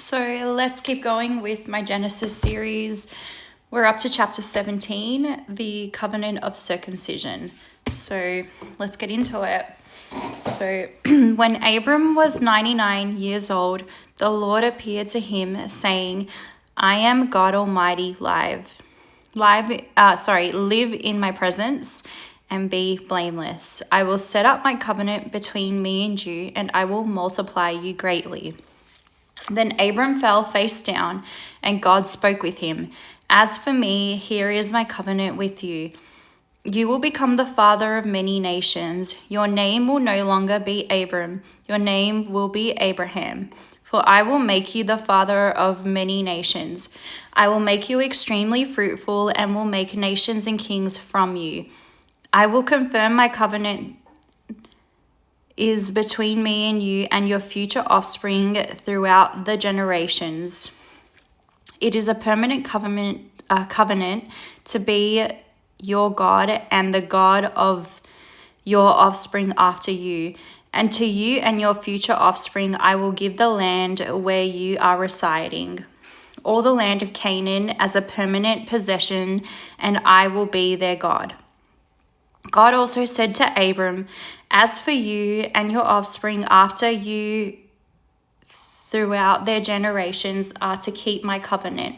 So let's keep going with my Genesis series. We're up to chapter 17, the covenant of circumcision. So let's get into it. So when Abram was 99 years old, the Lord appeared to him saying, I am God Almighty, live in my presence and be blameless. I will set up my covenant between me and you, and I will multiply you greatly. Then Abram fell face down, and God spoke with him. As for me, here is my covenant with you. You will become the father of many nations. Your name will no longer be Abram. Your name will be Abraham. For I will make you the father of many nations. I will make you extremely fruitful and will make nations and kings from you. I will confirm my covenant is between me and you and your future offspring throughout the generations. It is a permanent covenant to be your God and the God of your offspring after you. And to you and your future offspring I will give the land where you are residing, all the land of Canaan as a permanent possession, and I will be their God. God also said to Abram, as for you and your offspring after you throughout their generations are to keep my covenant.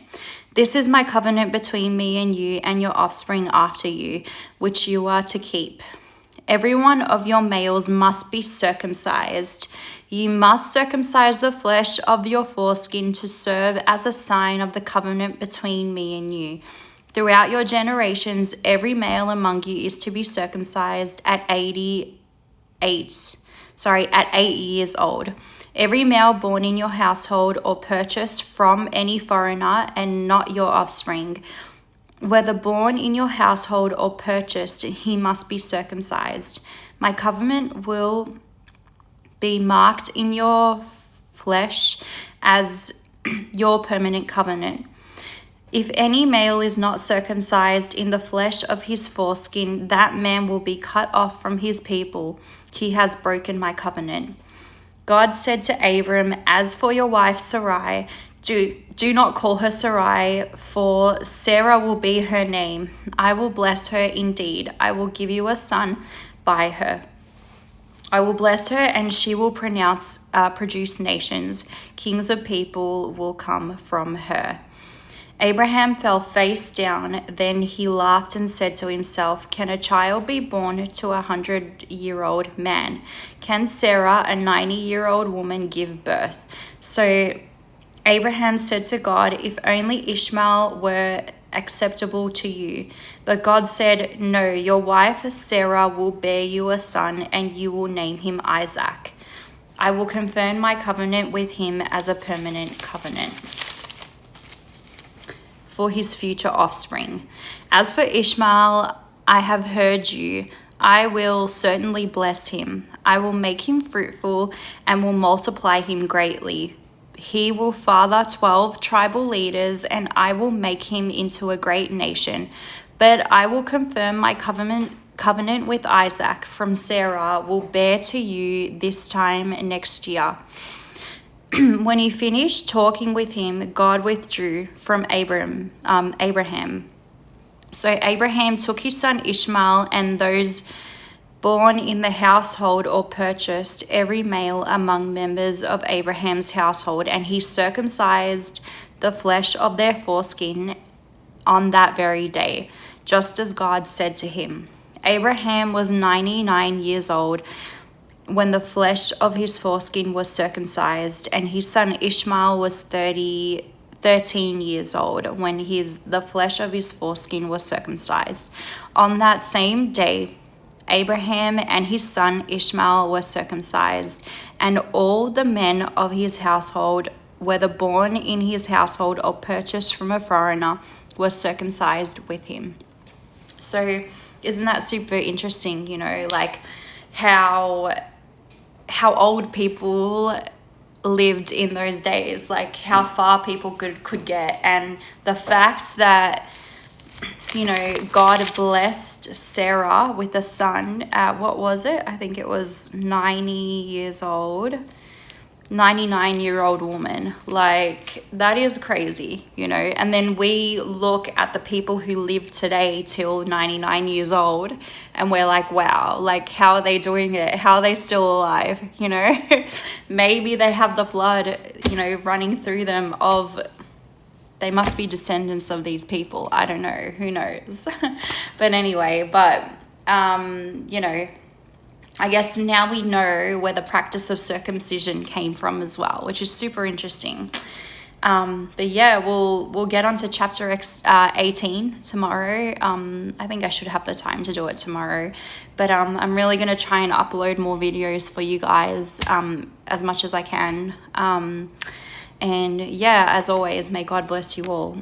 This is my covenant between me and you and your offspring after you, which you are to keep. Every one of your males must be circumcised. You must circumcise the flesh of your foreskin to serve as a sign of the covenant between me and you. Throughout your generations, every male among you is to be circumcised at 8 years old. Every male born in your household or purchased from any foreigner and not your offspring, whether born in your household or purchased, he must be circumcised. My covenant will be marked in your flesh as your permanent covenant. If any male is not circumcised in the flesh of his foreskin, that man will be cut off from his people. He has broken my covenant. God said to Abram, as for your wife Sarai, do not call her Sarai, for Sarah will be her name. I will bless her indeed. I will give you a son by her. I will bless her, and she will produce nations. Kings of people will come from her. Abraham fell face down. Then he laughed and said to himself, can a child be born to a 100-year-old man? Can Sarah, a 90-year-old woman, give birth? So Abraham said to God, if only Ishmael were acceptable to you. But God said, no, your wife Sarah will bear you a son, and you will name him Isaac. I will confirm my covenant with him as a permanent covenant for his future offspring. As for Ishmael, I have heard you. I will certainly bless him. I will make him fruitful and will multiply him greatly. He will father 12 tribal leaders, and I will make him into a great nation. But I will confirm my covenant with Isaac from Sarah will bear to you this time next year. When he finished talking with him, God withdrew from Abraham. So Abraham took his son Ishmael and those born in the household or purchased, every male among members of Abraham's household, and he circumcised the flesh of their foreskin on that very day, just as God said to him. Abraham was 99 years old when the flesh of his foreskin was circumcised, and his son Ishmael was 13 years old when the flesh of his foreskin was circumcised. On that same day, Abraham and his son Ishmael were circumcised, and all the men of his household, whether born in his household or purchased from a foreigner, were circumcised with him. So isn't that super interesting, like how old people lived in those days, like how far people could get, and the fact that God blessed Sarah with a son at, what was it? I think it was 90 years old. 99-year-old woman. Like, that is crazy, you know. And then we look at the people who live today till 99 years old, and we're like, wow, like, how are they doing it? How are they still alive, you know? Maybe they have the blood, you know, running through them of, they must be descendants of these people. I don't know, who knows? But anyway, you know, I guess now we know where the practice of circumcision came from as well, which is super interesting. But yeah, we'll get on to chapter 18 tomorrow. I think I should have the time to do it tomorrow. But I'm really going to try and upload more videos for you guys as much as I can. And yeah, as always, may God bless you all.